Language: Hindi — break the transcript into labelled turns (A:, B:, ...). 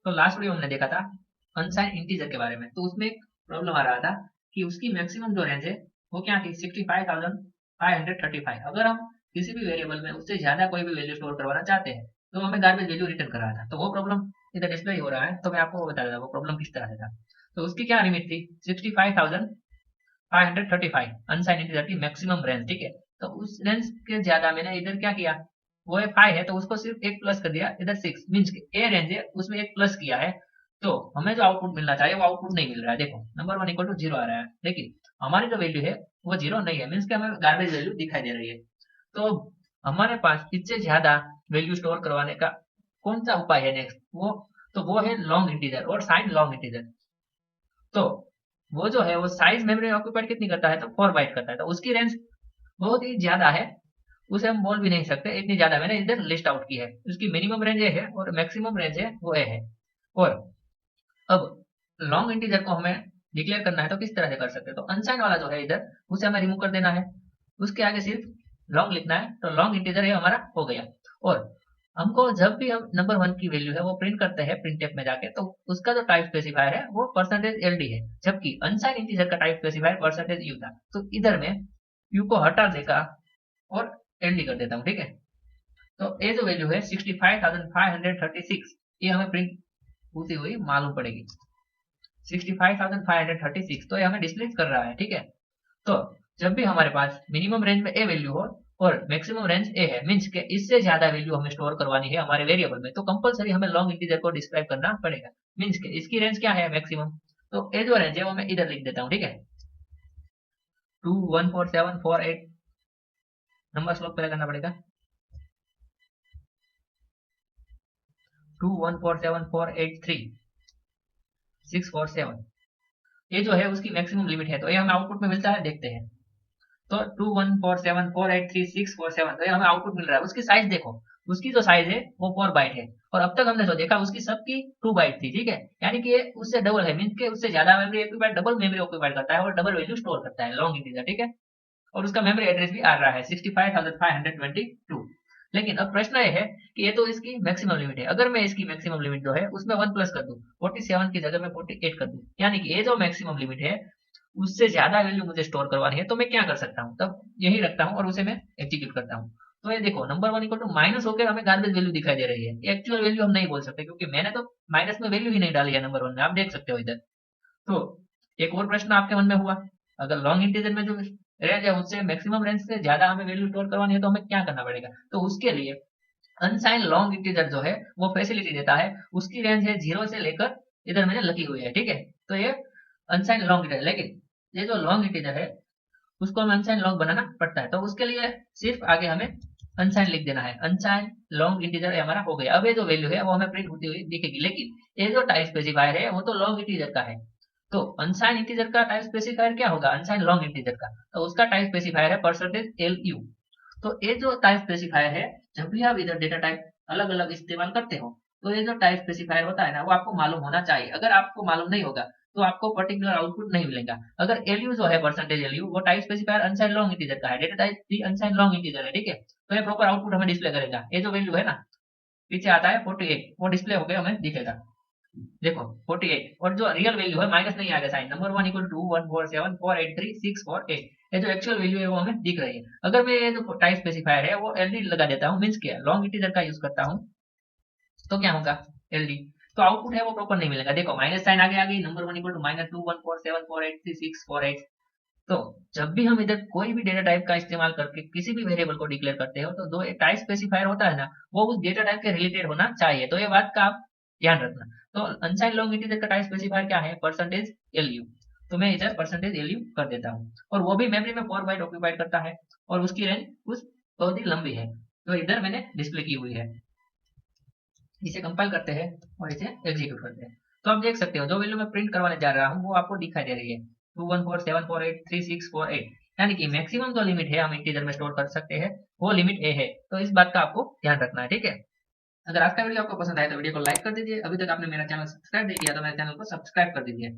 A: तो लास्ट वीडियो हमने देखा था अनसाइन इंटीजर के बारे में, तो उसमें एक प्रॉब्लम आ रहा था कि उसकी मैक्सिमम जो रेंज है वो क्या थी 65,535। अगर हम किसी भी वेरिएबल में उससे ज्यादा कोई भी वैल्यू स्टोर करवाना चाहते हैं तो हमें गार्बेज वैल्यू रिटर्न कर रहा था। तो वो प्रॉब्लम इधर डिस्प्ले हो रहा है, तो मैं आपको बता देता हूँ वो प्रॉब्लम किस तरह से था। तो उसकी क्या लिमिट थी 65,535 अनसाइन इंटीजर की मैक्सिमम रेंज, ठीक है। तो उस रेंज के ज्यादा मैंने इधर क्या किया, वो है 5 है तो उसको सिर्फ एक प्लस कर दिया, इधर 6 मींस ए रेंज है उसमें एक प्लस किया है। तो हमें जो आउटपुट मिलना चाहिए वो आउटपुट नहीं मिल रहा है। देखो नंबर 1 इक्वल टू 0 आ रहा है, लेकिन हमारी जो वैल्यू है वो 0 नहीं है, मीन्स कि हमें गार्बेज वैल्यू दिखाई दे रही है। तो हमारे पास इससे ज्यादा वैल्यू स्टोर करवाने का कौन सा उपाय है नेक्स्ट, वो है लॉन्ग इंटीजर और साइन लॉन्ग इंटीजर। तो वो जो है वो साइज मेमोरी ऑक्यूपाइड कितनी करता है, तो 4 बाइट करता है, तो उसकी रेंज बहुत ही ज्यादा है, उसे हम बोल भी नहीं सकते इतनी ज्यादा मैंने इधर लिस्ट आउट की है। उसकी मिनिमम रेंज ए है और मैक्सिमम रेंज है वो ए है। और अब लॉन्ग इंटीजर को हमें डिक्लेयर करना है तो किस तरह से कर सकते हैं, तो अनसाइन वाला जो है इधर उसे हमें रिमूव कर देना है, उसके आगे सिर्फ लॉन्ग लिखना है, तो लॉन्ग इंटीजर है हमारा हो गया। और हमको जब भी हम नंबर 1 की वैल्यू है वो प्रिंट करते हैं प्रिंटफ में जाके, तो उसका जो टाइप स्पेसिफायर है वो परसेंटेज एलडी है, जबकि अनसाइन इंटीजर का टाइप स्पेसिफायर परसेंटेज यू था। तो इधर में यू को हटा देगा और एलडी कर देता हूँ, ठीक है। तो ये जो वैल्यू है 65,536 ये हमें प्रिंट होती हुई मालूम पड़ेगी 65,536, तो ये हमें डिस्प्ले कर रहा है, ठीक है। तो जब भी हमारे पास मिनिमम रेंज में ए वैल्यू हो और मैक्सिमम रेंज ए है, मींस के इससे ज्यादा वैल्यू हमें स्टोर करवानी है हमारे वेरिएबल में, तो कंपलसरी हमें लॉन्ग इंटीजर को डिस्क्राइब करना पड़ेगा। मींस के इसकी रेंज क्या है मैक्सिमम, तो ए जो रेंज है वो मैं इधर लिख देता हूँ, ठीक है। 214748 नंबर स्लॉक पहले करना पड़ेगा 2147483647, ये जो है उसकी मैक्सिमम लिमिट है, तो ये हमें आउटपुट में मिलता है, देखते हैं। तो 2147483647, तो ये हमें आउटपुट मिल रहा है। उसकी साइज देखो, उसकी जो साइज है वो 4 बाइट है, और अब तक हमने जो देखा उसकी सबकी 2 बाइट थी, ठीक है। यानी कि ये उससे डबल है, मीन के उससे ज्यादा memory occupied double memory occupied करता है और डबल वैल्यू स्टोर करता है लॉन्ग इंटीजर, ठीक है। और उसका मेमोरी एड्रेस भी आ रहा है 65,522। लेकिन अब प्रश्न ये है कि ये तो इसकी मैक्सिमम लिमिट है, अगर मैं इसकी मैक्सिमम लिमिट जो है उसमें 1 प्लस कर दूं 47 की जगह मैं 48 कर दूं, यानी कि ये जो मैक्सिमम लिमिट है उससे ज्यादा वैल्यू मुझे स्टोर करवानी है, तो मैं क्या कर सकता हूँ, तब यही रखता हूँ और उसे मैं एग्जीक्यूट करता हूँ। तो ये देखो नंबर 1 इक्वल टू माइनस होकर हमें गार्बेज वैल्यू दिखाई दे रही है, एक्चुअल वैल्यू हम नहीं बोल सकते क्योंकि मैंने तो माइनस में वैल्यू ही नहीं डाली है नंबर 1 में, आप देख सकते हो इधर। तो एक और प्रश्न आपके मन में हुआ, अगर लॉन्ग इंटीजर में जो रेंज है उससे मैक्सिमम रेंज से ज्यादा हमें वैल्यू स्टोर करवानी है तो हमें क्या करना पड़ेगा, तो उसके लिए अनसाइन लॉन्ग इंटीजर जो है वो फैसिलिटी देता है, उसकी रेंज है 0 से लेकर इधर मैंने लगी हुई है, ठीक है। तो ये अनसाइन लॉन्ग इंटीजर, लेकिन ये जो लॉन्ग इंटीजर है उसको हमें अनसाइन लॉन्ग बनाना पड़ता है, तो उसके लिए सिर्फ आगे हमें अनसाइन लिख देना है, अनसाइन लॉन्ग इंटीजर हमारा हो गया। अब ये जो वैल्यू है वो हमें प्रिंट होती हुई दिखेगी, लेकिन ये जो टाइप स्पेसिफायर है वो तो लॉन्ग इंटीजर का है। तो अनसाइन इंटीजर का टाइप स्पेसिफायर क्या होगा, अनसाइन लॉन्ग इंटीजर का, तो उसका टाइप स्पेसिफायर है परसेंटेज एल यू। तो ये जो टाइप स्पेसिफायर है, जब भी आप इधर डेटा टाइप अलग अलग इस्तेमाल करते हो तो ये जो टाइप स्पेसिफायर होता है ना वो आपको मालूम होना चाहिए, अगर आपको मालूम नहीं होगा तो आपको पर्टिकुलर आउटपुट नहीं मिलेगा। अगर एलयू जो है परसेंटेज एलयू वो टाइप स्पेसिफायर अनसाइन लॉन्ग इंटीजर का है, डेटा टाइप भी अनसाइन लॉन्ग इंटीजर है, ठीक है। तो ये प्रॉपर आउटपुट हमें डिस्प्ले करेगा, ये जो वैल्यू है ना पीछे आता है 48 वो डिस्प्ले होकर हमें दिखेगा, देखो 48, और जो रियल वैल्यू है माइनस नहीं आएगा साइन, नंबर 1 इक्वल टू 147483648, ये जो एक्चुअल वैल्यू है वो हमें दिख रही है। अगर मैं ये जो टाइप स्पेसिफायर है वो एलडी लगा देता हूँ, मीन्स क्या लॉन्ग इंटीजर का यूज करता हूँ, तो क्या होगा एलडी, तो आउटपुट है वो प्रॉपर नहीं मिलेगा। देखो माइनस साइन आगे आ गई, नंबर 1 इक्वल टू -2147483648। तो जब भी हम इधर कोई भी डेटा टाइप का इस्तेमाल करके किसी भी वेरिएबल को डिक्लेयर करते हो तो दो टाइप स्पेसिफायर होता है ना वो उस डेटा टाइप के रिलेटेड होना चाहिए, तो ये बात का आप ध्यान रखना। तो अनसाइन लॉन्ग इंटीजर का टाइप स्पेसिफायर क्या है परसेंटेज एलयू, तो मैं इधर परसेंटेज एलयू कर देता हूँ, और वो भी मेमोरी में 4 बाइट ऑक्यूपाइड करता है और उसकी रेंज कुछ बहुत ही लंबी है, तो इधर मैंने डिस्प्ले की हुई है। इसे कंपाइल करते हैं और इसे एग्जीक्यूट करते हैं, तो आप देख सकते हो जो वैल्यू मैं प्रिंट करवाने जा रहा हूँ वो आपको दिखाई दे रही है 2147483648, यानी कि मैक्सिमम जो लिमिट है हम इंटीजर में स्टोर कर सकते हैं वो लिमिट ए है, तो इस बात का आपको ध्यान रखना है, ठीक है। अगर आज का वीडियो आपको पसंद आए तो वीडियो को लाइक कर दीजिए, अभी तक आपने मेरा चैनल सब्सक्राइब नहीं किया तो मेरे चैनल को सब्सक्राइब कर दीजिए।